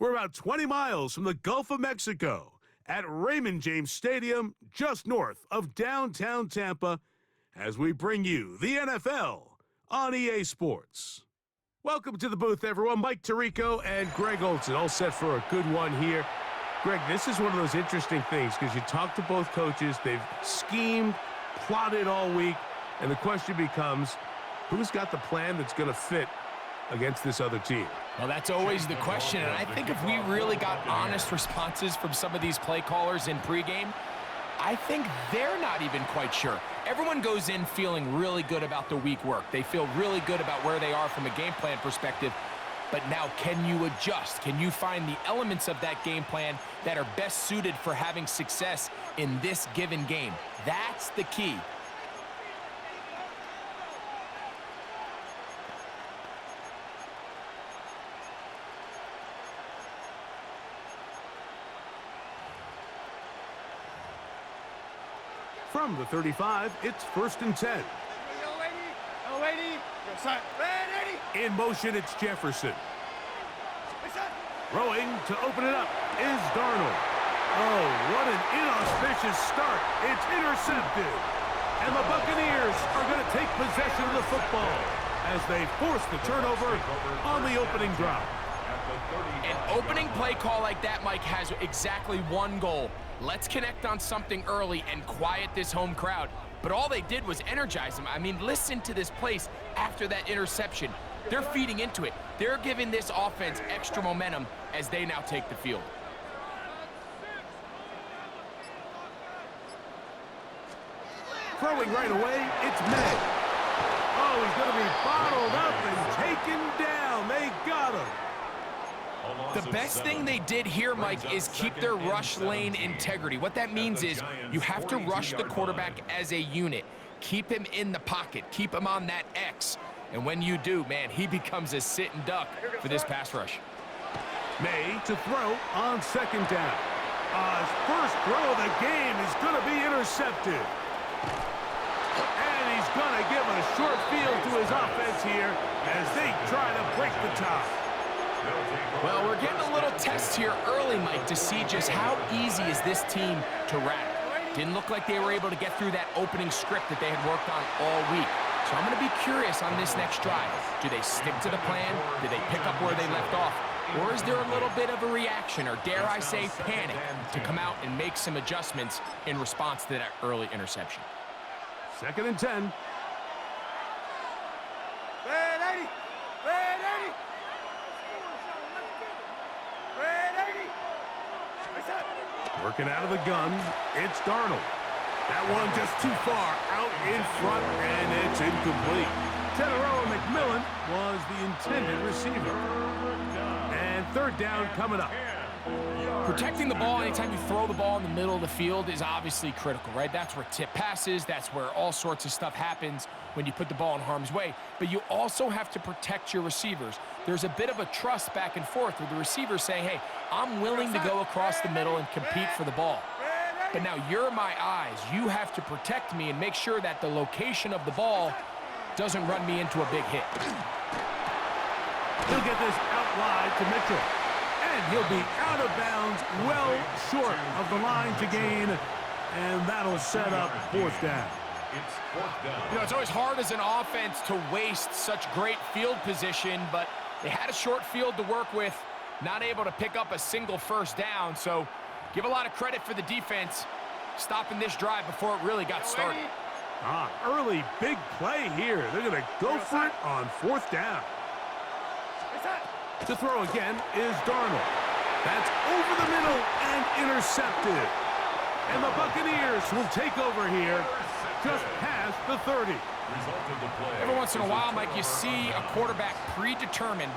We're about 20 miles from the Gulf of Mexico at Raymond James Stadium, just north of downtown Tampa, as we bring you the NFL on EA Sports. Welcome to the booth, everyone. Mike Tirico and Greg Olson, all set for a good one here. Greg, this is one of those interesting things because you talk to both coaches. They've schemed, plotted all week, and the question becomes, who's got the plan that's going to fit against this other team? Well, that's always the question, and I think if we really got honest responses from some of these play callers in pregame, I think they're not even quite sure. Everyone goes in feeling really good about the week work. They feel really good about where they are from a game plan perspective. But now, can you adjust? Can you find the elements of that game plan that are best suited for having success in this given game? That's the key. From the 35, it's 1st and 10. In motion, it's Jefferson. Throwing to open it up is Darnold. Oh, what an inauspicious start. It's intercepted. And the Buccaneers are going to take possession of the football as they force the turnover on the opening drive. An opening play call like that, Mike, has exactly one goal. Let's connect on something early and quiet this home crowd. But all they did was energize them. I mean, listen to this place after that interception. They're feeding into it. They're giving this offense extra momentum as they now take the field. Throwing right away, it's May. Oh, he's going to be bottled up and taken down. They got him. The best thing they did here, Mike, is keep their rush lane integrity. What that means is you have to rush the quarterback as a unit. Keep him in the pocket. Keep him on that X. And when you do, man, he becomes a sit and duck for this pass rush. May to throw on 2nd down. His first throw of the game is going to be intercepted. And he's going to give a short field to his offense here as they try to break the tie. Well, we're getting a little test here early, Mike, to see just how easy is this team to rack. Didn't look like they were able to get through that opening script that they had worked on all week. So I'm going to be curious on this next drive. Do they stick to the plan? Do they pick up where they left off? Or is there a little bit of a reaction, or dare I say panic, to come out and make some adjustments in response to that early interception? 2nd and 10. Working out of the gun, it's Darnold. That one just too far out in front, and it's incomplete. Tenero McMillan was the intended receiver. And 3rd down coming up. Protecting the ball anytime you throw the ball in the middle of the field is obviously critical, right? That's where tip passes, that's where all sorts of stuff happens when you put the ball in harm's way. But you also have to protect your receivers. There's a bit of a trust back and forth with the receivers saying, hey, I'm willing to go across the middle and compete for the ball. But now you're my eyes. You have to protect me and make sure that the location of the ball doesn't run me into a big hit. He'll get this out wide to Mitchell. And he'll be out of bounds, well short of the line to gain. And that'll set up 4th down. It's 4th down. You know, it's always hard as an offense to waste such great field position, but they had a short field to work with, not able to pick up a single 1st down. So give a lot of credit for the defense stopping this drive before it really got started. Early big play here. They're going to go for it on 4th down. To throw again is Darnold. That's over the middle and intercepted. And the Buccaneers will take over here just past the 30. Every once in a while, Mike, you see a quarterback predetermined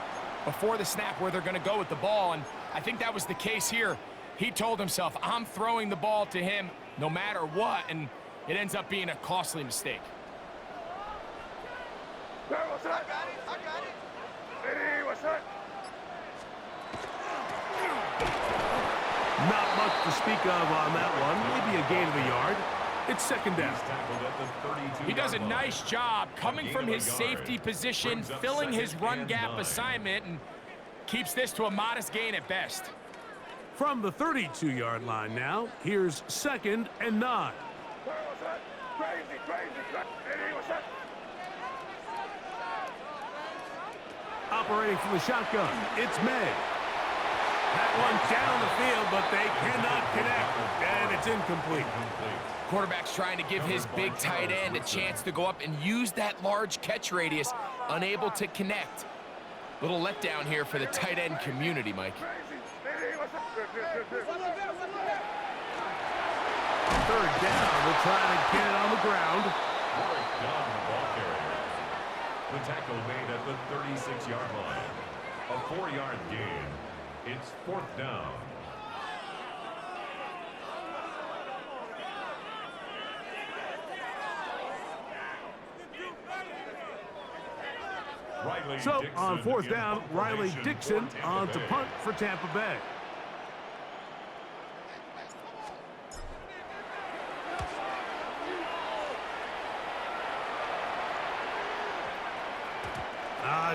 before the snap where they're going to go with the ball, and I think that was the case here. He told himself, I'm throwing the ball to him no matter what, and it ends up being a costly mistake. I got it. Ready, what's that? Not much to speak of on that one. Maybe a gain of a yard. It's 2nd down. He does a nice job coming from his safety position, filling his run gap assignment, and Keeps this to a modest gain at best. From the 32-yard line now, here's 2nd and 9. Operating from the shotgun, it's May. That one down the field, but they cannot connect, and it's incomplete. Quarterback's trying to give his big tight end a chance to go up and use that large catch radius, unable to connect. Little letdown here for the tight end community, Mike. 3rd down, they're trying to get it on the ground. Work done, the ball carrier. The tackle made at the 36-yard line. A 4-yard gain. It's 4th down. So on 4th down, Riley Dixon on to punt for Tampa Bay.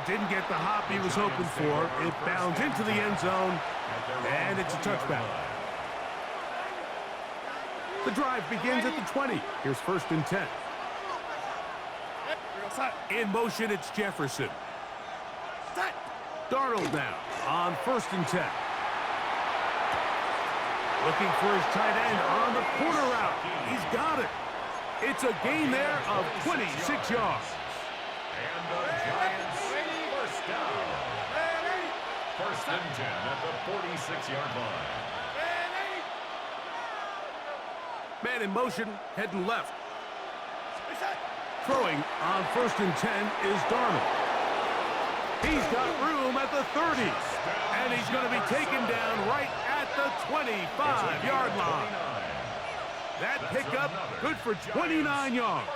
Didn't get the hop he was hoping for. It bounds into the end zone, and it's a touchback. The drive begins at the 20. Here's 1st and 10. In motion, it's Jefferson. Darnold now on 1st and 10. Looking for his tight end on the corner route. He's got it. It's a gain there of 26 yards. And the Giants first down. 1st and 10 at the 46-yard line. Man in motion, heading left. Throwing on 1st and 10 is Darnold. He's got room at the 30, and he's going to be taken down right at the 25-yard line. That pickup good for 29 yards.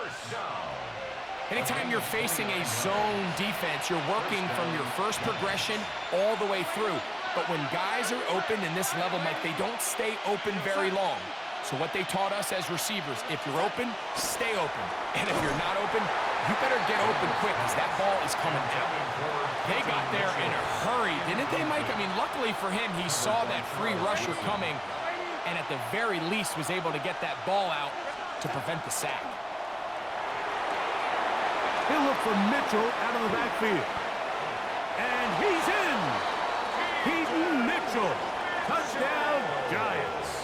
Anytime you're facing a zone defense, you're working from your first progression all the way through. But when guys are open in this level, Mike, they don't stay open very long. So what they taught us as receivers, if you're open, stay open. And if you're not open, you better get open quick because that ball is coming out. They got there in a hurry, didn't they, Mike? I mean, luckily for him, he saw that free rusher coming and at the very least was able to get that ball out to prevent the sack. He'll look for Mitchell out of the backfield. And he's in. Keaton Mitchell. Touchdown, Giants.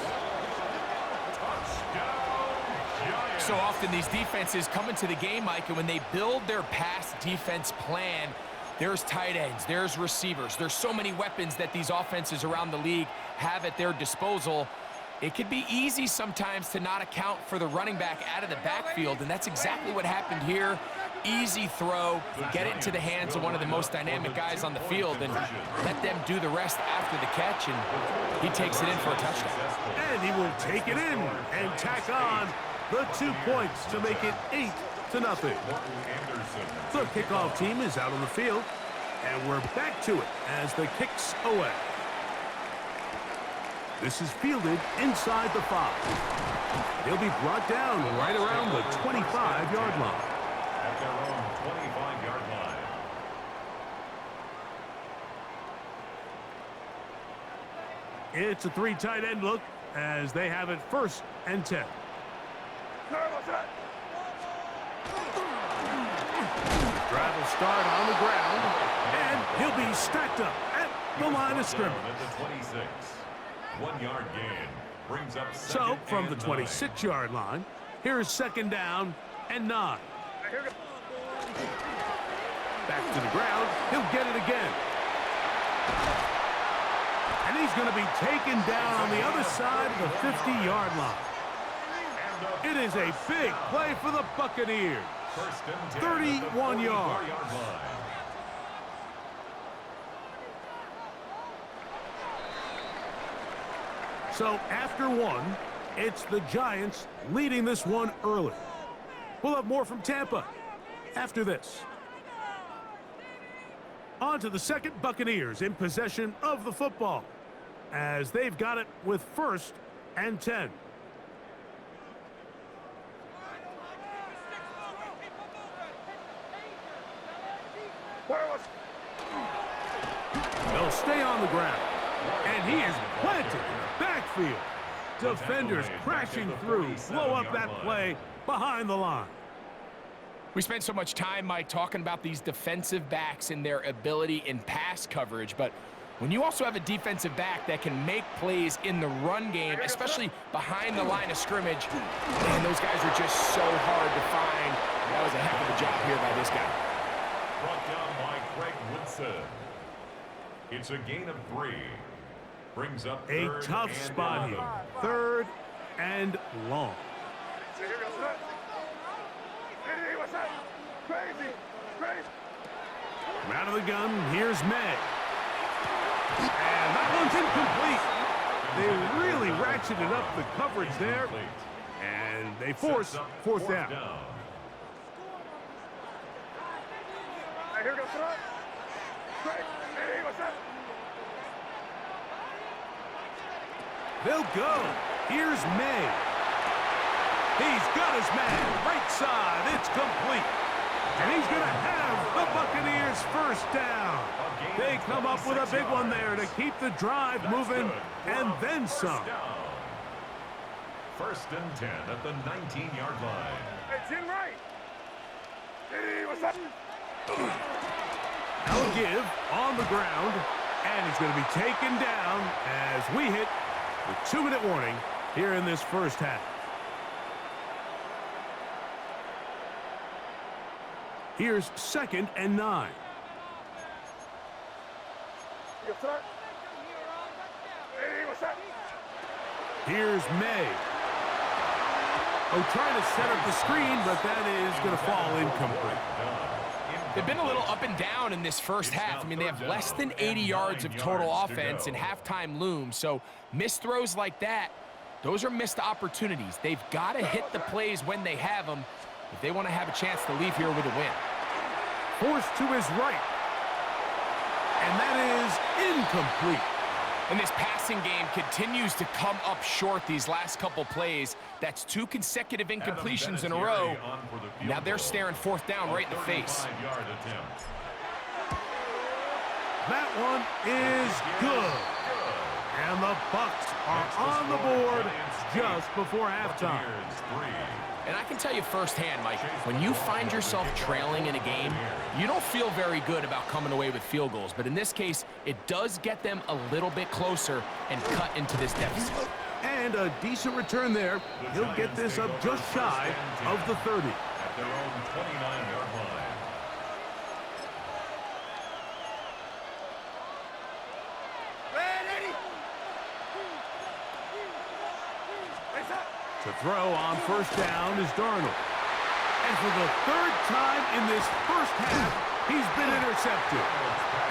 So often these defenses come into the game, Mike, and when they build their pass defense plan, there's tight ends, there's receivers, there's so many weapons that these offenses around the league have at their disposal. It could be easy sometimes to not account for the running back out of the backfield, and that's exactly what happened here. Easy throw, get it into the hands of one of the most dynamic guys on the field, and let them do the rest after the catch, and he takes it in for a touchdown. And he will take it in and tack on the 2 points to make it 8-0. The kickoff team is out on the field, and we're back to it as the kick's away. This is fielded inside the 5. He'll be brought down right around the 25-yard line. At their own 25-yard line. It's a 3 tight end look as they have it 1st and 10. Drive will start on the ground, and he'll be stacked up at the line of scrimmage. At the 26. 1-yard gain brings up So from the 2nd and 9. 26-yard line, here's 2nd down and 9. Back to the ground, he'll get it again. And he's going to be taken down on the other side of the 50-yard line. It is a big play for the Buccaneers. 31 yards. So after 1, it's the Giants leading this one early. We'll have more from Tampa after this. On to the 2nd, Buccaneers in possession of the football as they've got it with 1st and 10. They'll stay on the ground. And he is planted in the backfield. Defenders crashing through, blow up that play behind the line. We spent so much time, Mike, talking about these defensive backs and their ability in pass coverage, but when you also have a defensive back that can make plays in the run game, especially behind the line of scrimmage, man, those guys are just so hard to find. That was a heck of a job here by this guy. Brought down by Craig Woodson. It's a gain of 3. Brings up A tough spot here. 3rd and long. From out of the gun, here's May. And that one's incomplete. They really ratcheted up the coverage there. And they force 4th down. Here goes They'll go. Here's May. He's got his man. Right side. It's complete. And he's going to have the Buccaneers first down. They come up with a big one there to keep the drive moving and then some. First and 10 at the 19-yard line. Hey, Jim Wright. Hey, what's up? Now give on the ground. And he's going to be taken down as we hit the 2-minute warning here in this first half. Here's 2nd and 9. Here's May. Oh, trying to set up the screen, but that is going to fall incomplete. They've been a little up and down in this first half. I mean, they have less than 80 yards of total offense and halftime looms. So missed throws like that, those are missed opportunities. They've got to hit the plays when they have them if they want to have a chance to leave here with a win. Forced to his right. And that is incomplete. And this passing game continues to come up short these last couple plays. That's 2 consecutive incompletions in a row. Now they're staring 4th down right in the face. That one is good. And the Bucs are on the board just before halftime. And I can tell you firsthand, Mike, when you find yourself trailing in a game, you don't feel very good about coming away with field goals. But in this case, it does get them a little bit closer and cut into this deficit. And a decent return there. He'll get this up just shy of the 30. At their own 29-yard line. To throw on first down is Darnold. And for the 3rd time in this first half, he's been intercepted.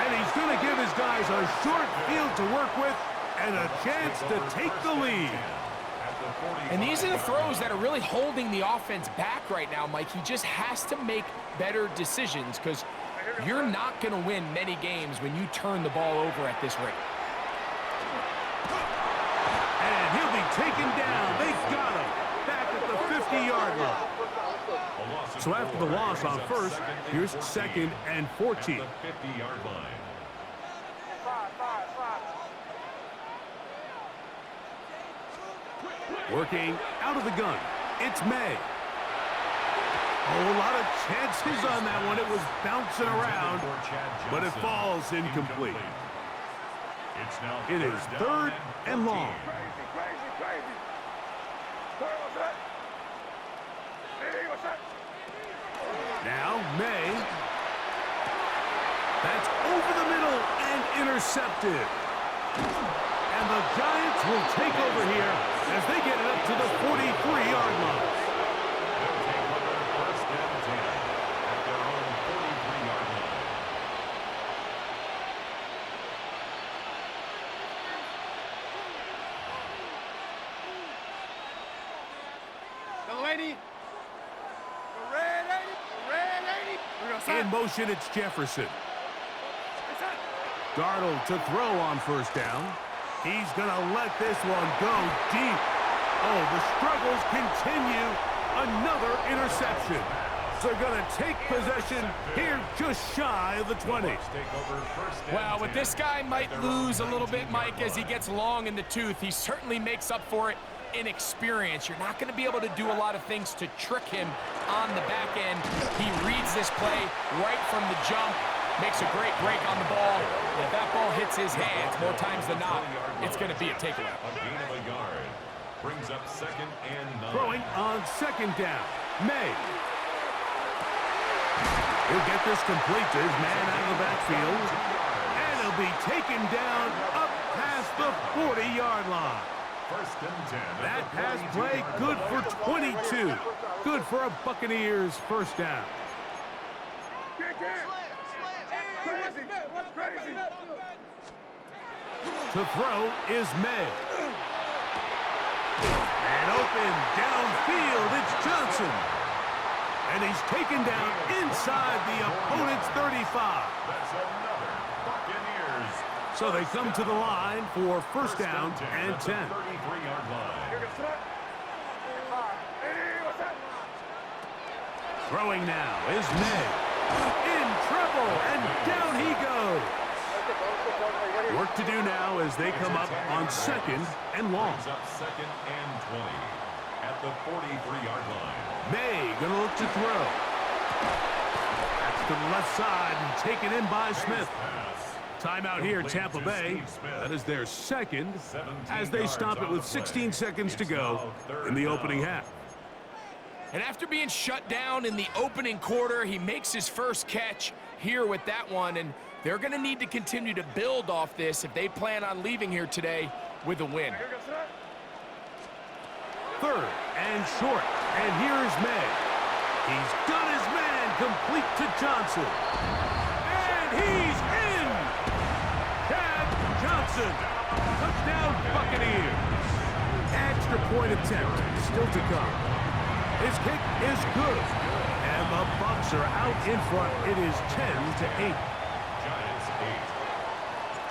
And he's going to give his guys a short field to work with and a chance to take the lead. And these are the throws that are really holding the offense back right now, Mike. He just has to make better decisions because you're not going to win many games when you turn the ball over at this rate. And he'll be taken down. They got him back at the 50-yard line. So after the loss on first, here's 2nd and 14. 50-yard line. Working out of the gun, it's May. Oh, a lot of chances on that one. It was bouncing around, but it falls incomplete. It is 3rd and long. Now, May. That's over the middle and intercepted. And the Giants will take over here as they get it up to the 43-yard line. They'll take over first and 10 at their own 43-yard line. The lady. The red lady. The red lady. In motion, it's Jefferson. Darnold to throw on first down. He's going to let this one go deep. Oh, the struggles continue. Another interception. Bucs are going to take possession here just shy of the 20. Well, with this guy might lose a little bit, Mike, as he gets long in the tooth. He certainly makes up for it in experience. You're not going to be able to do a lot of things to trick him on the back end. He reads this play right from the jump, makes a great break on the ball. And if that ball hits his hands more times than not, it's going to be a takeaway. A gain of a yard. Brings up 2nd and 9. Throwing on 2nd down. May. He'll get this complete to his man out of the backfield. And he'll be taken down up past the 40-yard line. 1st and 10. That pass play good for 22. Good for a Buccaneers first down. To throw is May. And open downfield, it's Johnson. And he's taken down inside the opponent's 35. That's another Buccaneers. So they come to the line for first down and 10. 33-yard line. Throwing now is May. In trouble, and down he goes. Work to do now as they come up on 2nd and long. Brings up 2nd and 20 at the 43-yard line. May gonna look to throw. That's to the left side and taken in by Smith. Timeout here, Tampa Bay. That is their second as they stop it with 16 seconds to go in the opening half. And after being shut down in the opening quarter, he makes his first catch here with that one, and they're going to need to continue to build off this if they plan on leaving here today with a win. 3rd and short, and here's May. He's got his man complete to Johnson. And he's in! Chad Johnson, touchdown Buccaneers. Extra point attempt still to come. His kick is good, and the Bucs are out in front. It is 10-8. Giants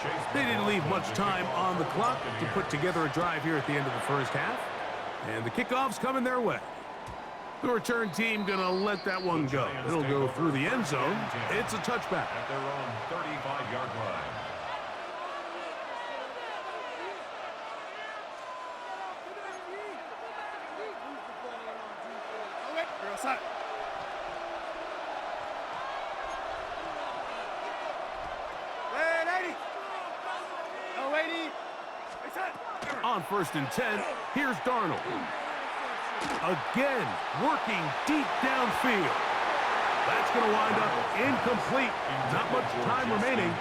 8. They didn't leave much time on the clock to put together a drive here at the end of the first half, and the kickoff's coming their way. The return team gonna let that one go. It'll go through the end zone. It's a touchback. At their own 35-yard line. On 1st and 10, here's Darnold. Again, working deep downfield. That's going to wind up incomplete. Not much time remaining.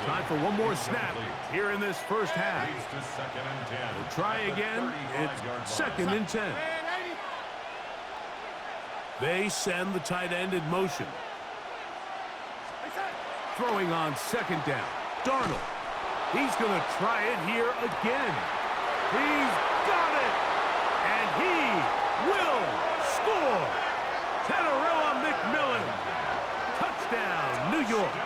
Time for one more snap here in this first half. We'll try again. It's 2nd and 10. They send the tight end in motion. Throwing on 2nd down. Darnold. He's going to try it here again. He's got it. And he will score. Tenerella McMillan. Touchdown, New York.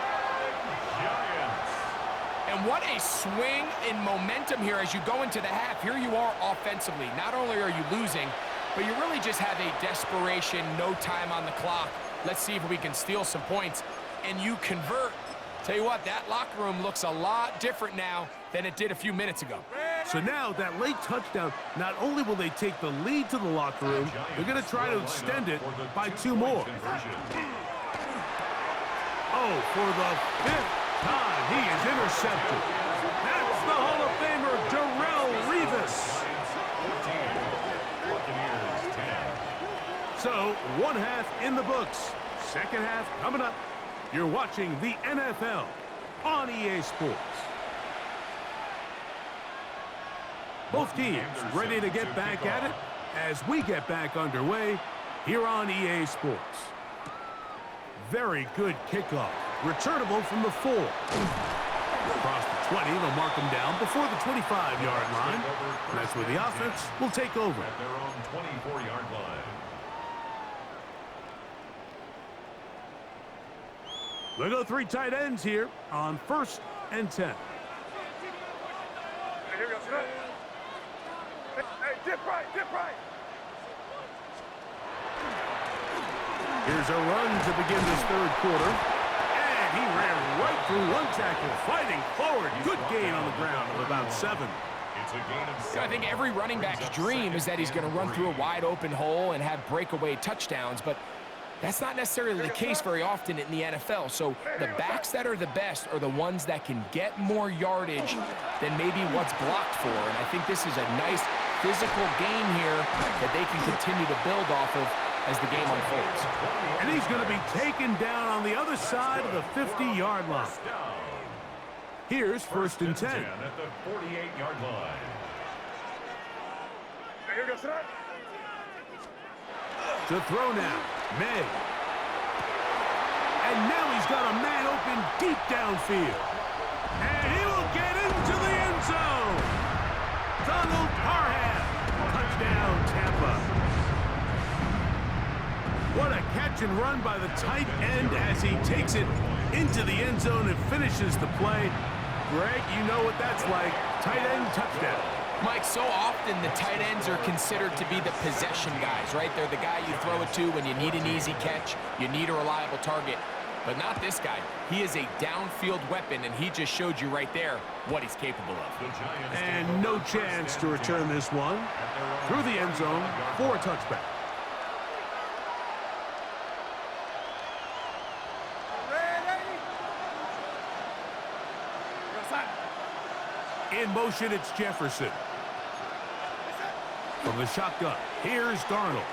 And what a swing in momentum here as you go into the half. Here you are offensively. Not only are you losing, but you really just have a desperation, no time on the clock. Let's see if we can steal some points. And you convert. Tell you what, that locker room looks a lot different now than it did a few minutes ago. So now that late touchdown, not only will they take the lead to the locker room, they're going to try to extend it by 2 more. Oh, for the 5th time, he is intercepted. That's the Hall of Famer, Darrelle Revis. So, one half in the books. Second half coming up. You're watching the NFL on EA Sports. Both teams ready to get back at it as we get back underway here on EA Sports. Very good kickoff. Returnable from the 4. Across the 20, they'll mark them down before the 25-yard line. And that's where the offense will take over. At their own 24-yard line. We'll go 3 tight ends here on 1st and 10. Hey, dip right, dip right. Here's a run to begin this third quarter. And he ran right through one tackle, fighting forward. Good gain on the ground of about 7. It's a gain of 7. So I think every running back's dream is that he's going to run through a wide open hole and have breakaway touchdowns, but that's not necessarily the case very often in the NFL. So the backs that are the best are the ones that can get more yardage than maybe what's blocked for. And I think this is a nice physical game here that they can continue to build off of as the game unfolds. And he's going to be taken down on the other side of the 50-yard line. Here's first and 10. At the 48-yard line. To throw now, May. And now he's got a man open deep downfield. And he will get into the end zone. Donald Parham. Touchdown, Tampa. What a catch and run by the tight end as he takes it into the end zone and finishes the play. Greg, you know what that's like. Tight end touchdown. Mike, so often the tight ends are considered to be the possession guys, right? They're the guy you throw it to when you need an easy catch, you need a reliable target. But not this guy. He is a downfield weapon, and he just showed you right there what he's capable of. And no chance to return this one. Through the end zone for a touchback. In motion, it's Jefferson. From the shotgun, here's Darnold.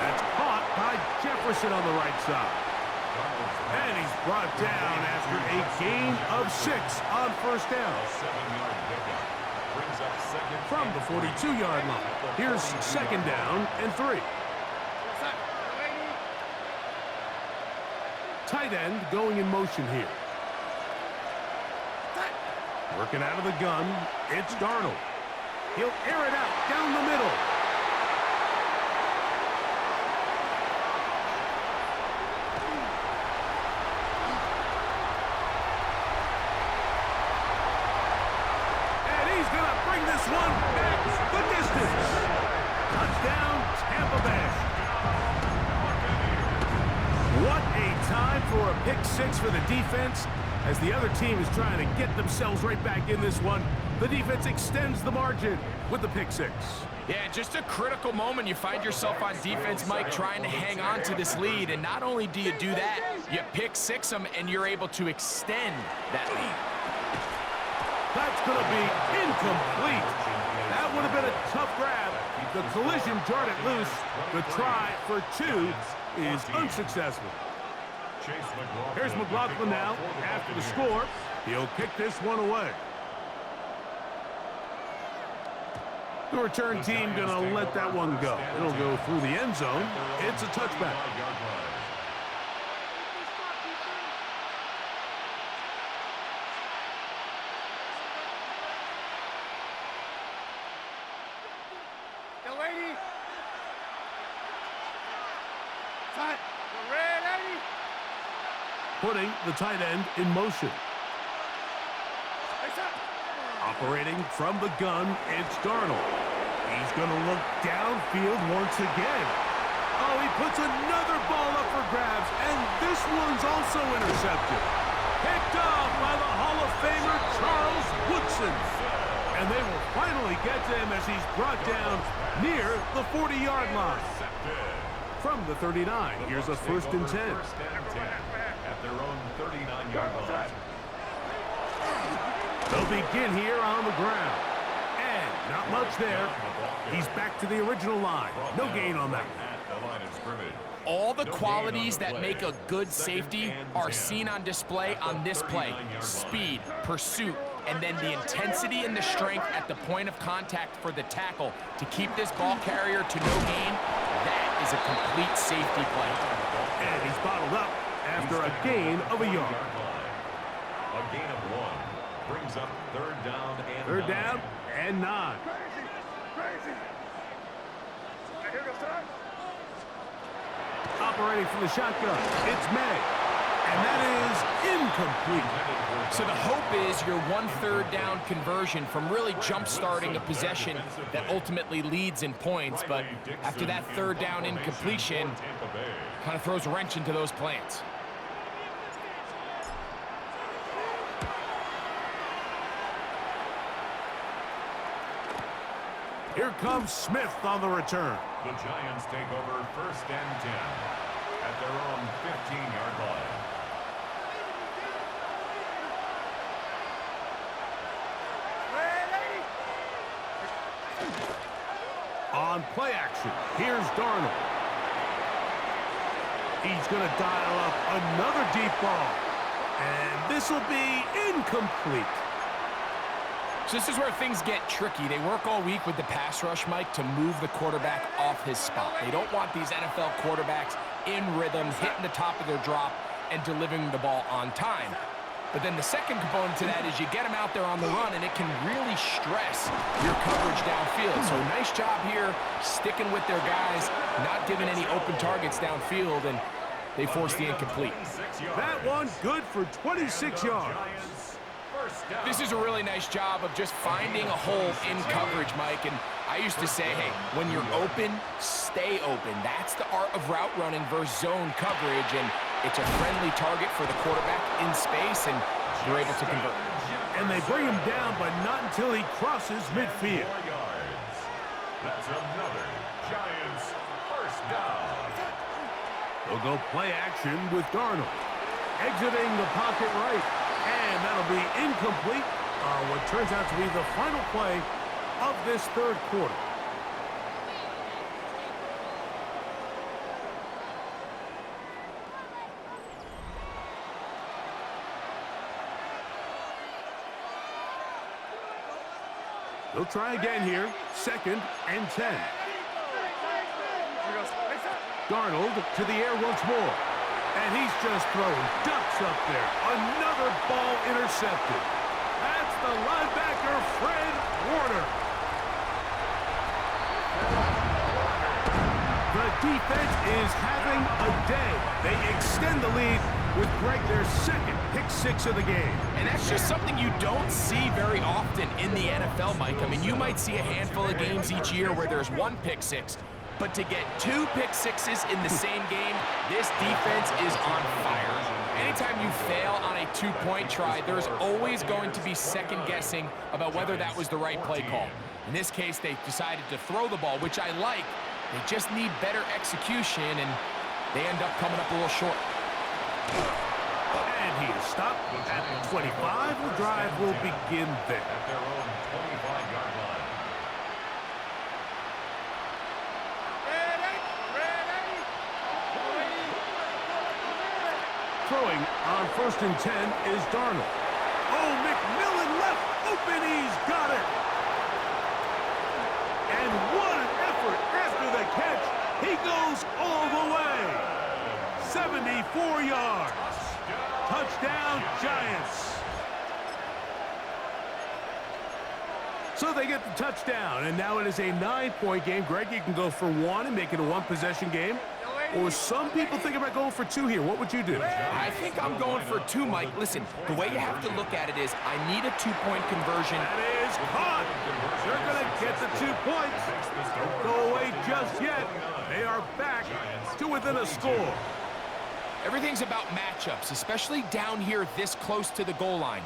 That's caught by Jefferson on the right side. And he's brought down after a gain of 6 on first down. From the 42-yard line, here's second down and 3. Tight end going in motion here. Working out of the gun, it's Darnold. He'll air it out down the middle. And he's going to bring this one back the distance. Touchdown, Tampa Bay. What a time for a pick 6 for the defense. As the other team is trying to get themselves right back in this one, the defense extends the margin with the pick 6. Yeah, just a critical moment. You find yourself on defense, Mike, trying to hang on to this lead. And not only do you do that, you pick 6 them, and you're able to extend that lead. That's going to be incomplete. That would have been a tough grab. The collision jarred it loose. The try for 2 is unsuccessful. Here's McLaughlin now. After the score, he'll kick this one away. The return team going to let that one go. It'll go through the end zone. It's a touchback. Putting the tight end in motion. Operating from the gun, it's Darnold. He's going to look downfield once again. Oh, he puts another ball up for grabs, and this one's also intercepted. Picked off by the Hall of Famer Charles Woodson. And they will finally get to him as he's brought down near the 40-yard line. From the 39, here's a first and 10. At their own 39-yard line. They'll begin here on the ground. And not much there. He's back to the original line. No gain on that. At the line of scrimmage. All the qualities that make a good safety are seen on display on this play. Speed, pursuit, and then the intensity and the strength at the point of contact for the tackle to keep this ball carrier to no gain. That is a complete safety play. And he's bottled up after a gain of a yard. A gain of 1 brings up third down and Third 9. down and 9. Operating from the shotgun, it's May. And that is incomplete. So the hope is your 1/3 down conversion from really jump-starting a possession that ultimately leads in points. But after that 3rd down incompletion, kind of throws a wrench into those plans. Here comes Smith on the return. The Giants take over 1st and 10 at their own 15-yard line. On play action, here's Darnold. He's going to dial up another deep ball. And this will be incomplete. So this is where things get tricky. They work all week with the pass rush, Mike, to move the quarterback off his spot. They don't want these NFL quarterbacks in rhythm, hitting the top of their drop, and delivering the ball on time. But then the second component to that is you get them out there on the run, and it can really stress your coverage downfield. So nice job here sticking with their guys, not giving any open targets downfield, and they force the incomplete. That one good for 26 yards. This is a really nice job of just finding a hole in coverage, Mike. And I used to say, hey, when you're open, stay open. That's the art of route running versus zone coverage. And it's a friendly target for the quarterback in space, and you're able to convert. And they bring him down, but not until he crosses midfield. That's another Giants 1st down. They'll go play action with Darnold. Exiting the pocket right. And that'll be incomplete on what turns out to be the final play of this 3rd quarter. They'll try again here. 2nd and 10. Darnold to the air once more. And he's just throwing ducks up there. Another ball intercepted. That's the linebacker, Fred Warner. The defense is having a day. They extend the lead with Greg their 2nd pick 6 of the game. And that's just something you don't see very often in the NFL, Mike. I mean, you might see a handful of games each year where there's 1 pick 6. But to get 2 pick 6s in the same game, this defense is on fire. Anytime you fail on a 2-point try, there's always going to be second-guessing about whether that was the right play call. In this case, they decided to throw the ball, which I like. They just need better execution, and they end up coming up a little short. And he is stopped at the 25. The drive will begin there. At their own 25-yard line. Throwing on 1st and 10 is Darnold. Oh, McMillan left open. He's got it. And what an effort after the catch. He goes all the way. 74 yards. Touchdown, Giants. So they get the touchdown, and now it is a 9-point game. Greg, you can go for 1 and make it a 1-possession game. Or some people think about going for 2 here. What would you do? I think I'm going for 2, Mike. Listen, the way you have to look at it is I need a 2-point conversion. That is caught. They're going to get the 2 points. Don't go away just yet. They are back to within a score. Everything's about matchups, especially down here this close to the goal line.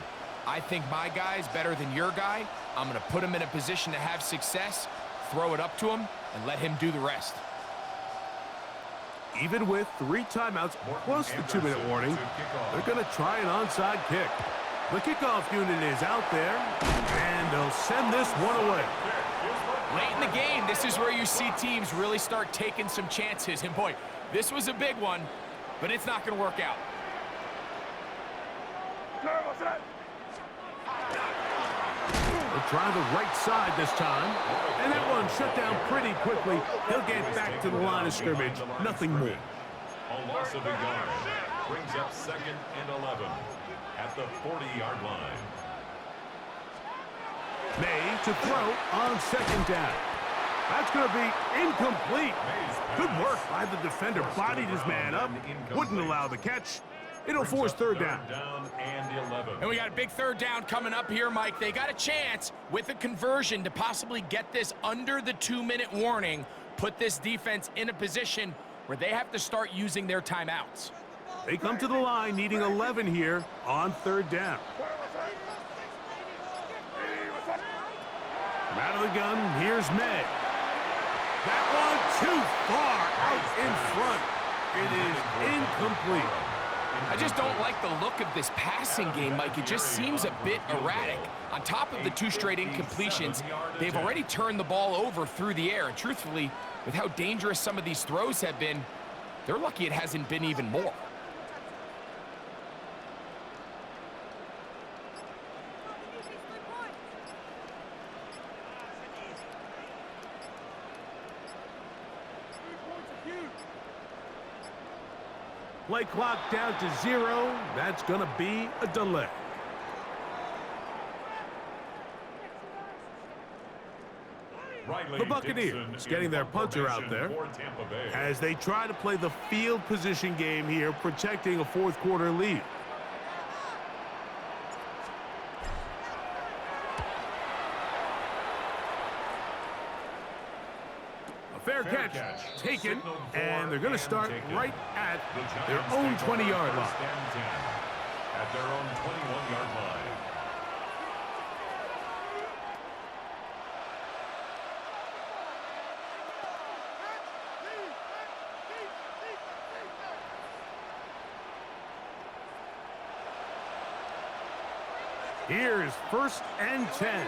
I think my guy's better than your guy. I'm going to put him in a position to have success, throw it up to him, and let him do the rest. Even with 3 timeouts plus the 2-minute warning, they're going to try an onside kick. The kickoff unit is out there, and they'll send this one away. Late in the game, this is where you see teams really start taking some chances. And boy, this was a big one, but it's not going to work out. They'll try the right side this time, and that one shut down pretty quickly. He'll get back to the line of scrimmage, nothing more. A loss of a yard brings up 2nd and 11 at the 40-yard line. May to throw on 2nd down. That's going to be incomplete. Good work by the defender. Bodied his man up. Wouldn't allow the catch. It'll force third down. And 11. And we got a big third down coming up here, Mike. They got a chance with a conversion to possibly get this under the 2-minute warning, put this defense in a position where they have to start using their timeouts. They come to the line needing 11 here on third down. From out of the gun, here's May. That one too far out in front. It is incomplete. I just don't like the look of this passing game, Mike. It just seems a bit erratic. On top of the 2 straight incompletions, they've already turned the ball over through the air. And truthfully, with how dangerous some of these throws have been, they're lucky it hasn't been even more. Play clock down to 0. That's going to be a delay. The Buccaneers getting their punter out there as they try to play the field position game here, protecting a fourth-quarter lead. A fair catch taken, and they're going to start right at their own 20-yard line. At their own 21-yard line. Here's 1st and 10.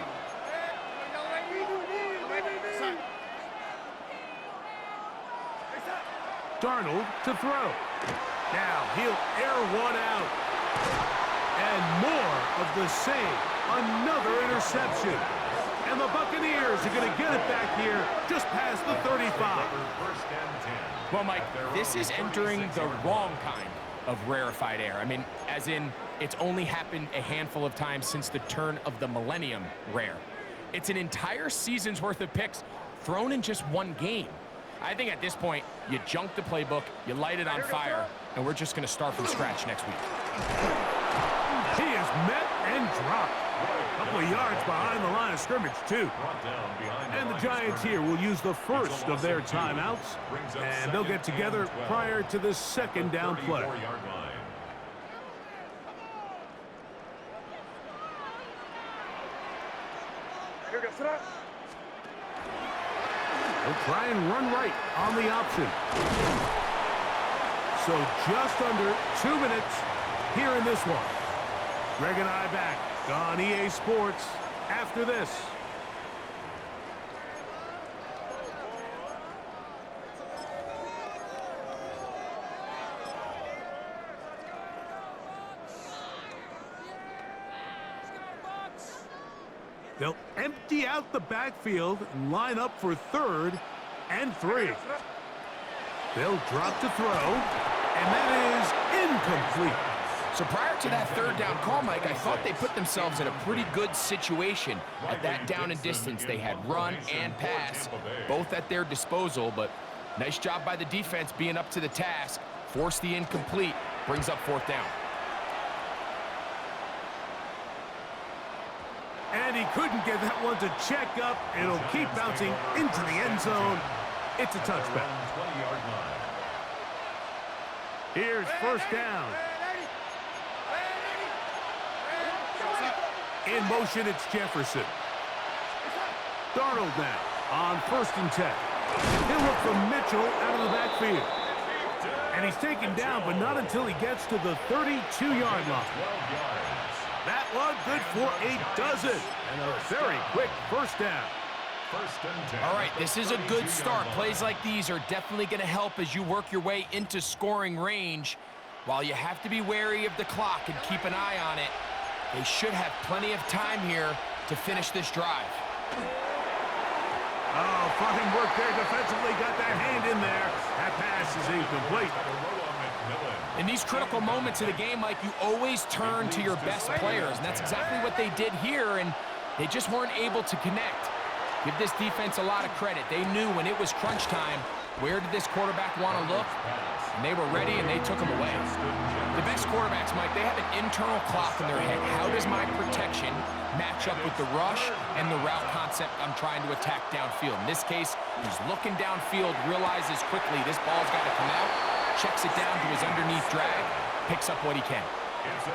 Darnold to throw. Now he'll air one out. And more of the same. Another interception. And the Buccaneers are going to get it back here just past the 35. Well, Mike, this is entering the wrong kind of rarefied air. I mean, as in, it's only happened a handful of times since the turn of the millennium rare. It's an entire season's worth of picks thrown in just one game. I think at this point, you junk the playbook, you light it on fire, and we're just going to start from scratch next week. He is met and dropped. A couple of yards behind the line of scrimmage, too. And the Giants here will use the first of their timeouts, and they'll get together prior to the second down play. They'll try and run right on the option. So just under 2 minutes here in this one. Greg and I back on EA Sports after this. They'll empty out the backfield and line up for 3rd and 3. They'll drop to throw, and that is incomplete. So prior to that third down call, Mike, I thought they put themselves in a pretty good situation. At that down and distance, they had run and pass, both at their disposal, but nice job by the defense being up to the task. Force the incomplete, brings up 4th down. And he couldn't get that one to check up. It'll keep bouncing into the end zone. It's a touchback. Here's 1st down. In motion, it's Jefferson. Darnold now on 1st and 10. He'll look for Mitchell out of the backfield. And he's taken down, but not until he gets to the 32-yard line. That one good for a dozen. And a very quick 1st down. All right, this is a good start. Plays like these are definitely going to help as you work your way into scoring range. While you have to be wary of the clock and keep an eye on it, they should have plenty of time here to finish this drive. Oh, fine work there defensively. Got that hand in there. That pass is incomplete. In these critical moments of the game, Mike, you always turn to your best players, and that's exactly what they did here, and they just weren't able to connect. Give this defense a lot of credit. They knew when it was crunch time, where did this quarterback want to look? And they were ready, and they took them away. The best quarterbacks, Mike, they have an internal clock in their head. How does my protection match up with the rush and the route concept I'm trying to attack downfield? In this case, he's looking downfield, realizes quickly this ball's got to come out, checks it down to his underneath drag, picks up what he can.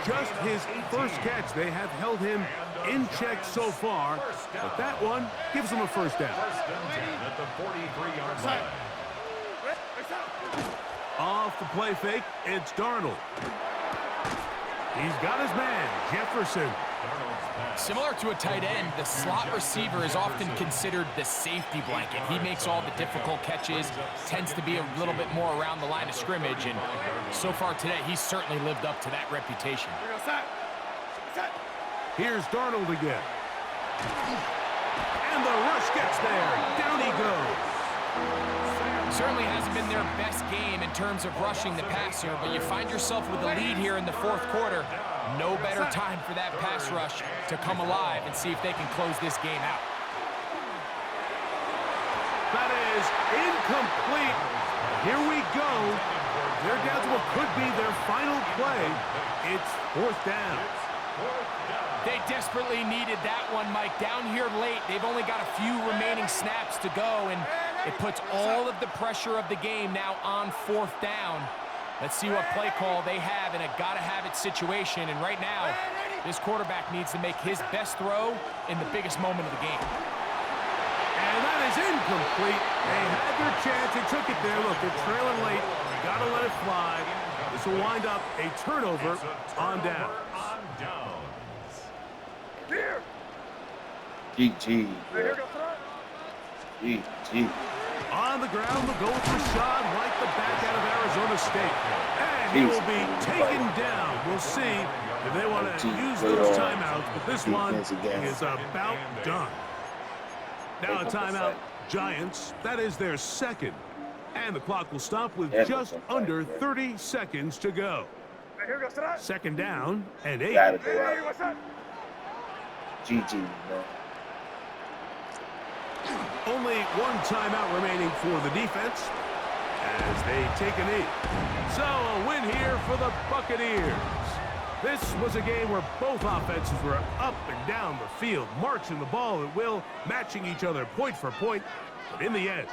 Just his first catch. They have held him in check so far, but that one gives him a first down. First and 10 at the 43-yard line. Off the play fake, it's Darnold. He's got his man, Jefferson. Similar to a tight end, the slot receiver is often considered the safety blanket. He makes all the difficult catches, tends to be a little bit more around the line of scrimmage, and so far today, he's certainly lived up to that reputation. Here's Darnold again. And the rush gets there. Down he goes. Certainly hasn't been their best game in terms of rushing the passer, but you find yourself with a lead here in the fourth quarter. No better time for that pass rush to come alive and see if they can close this game out. That is incomplete. Here we go. They're down to what could be their final play. It's fourth down. They desperately needed that one, Mike. Down here late, they've only got a few remaining snaps to go, and it puts all of the pressure of the game now on fourth down. Let's see what play call they have in a gotta-have-it situation. And right now, this quarterback needs to make his best throw in the biggest moment of the game. And that is incomplete. They had their chance. They took it there. Look, they're trailing late. Gotta let it fly. This will wind up a turnover on down. GG. GG. On the ground, they'll go with Rashad like the back out of Arizona State. And he will be taken down. We'll see if they want to use those timeouts, but this one is about done. Now a timeout, Giants. That is their second. And the clock will stop with just under 30 seconds to go. Second down and 8. GG, man. Only one timeout remaining for the defense as they take a knee. So a win here for the Buccaneers. This was a game where both offenses were up and down the field, marching the ball at will, matching each other point for point. But in the end,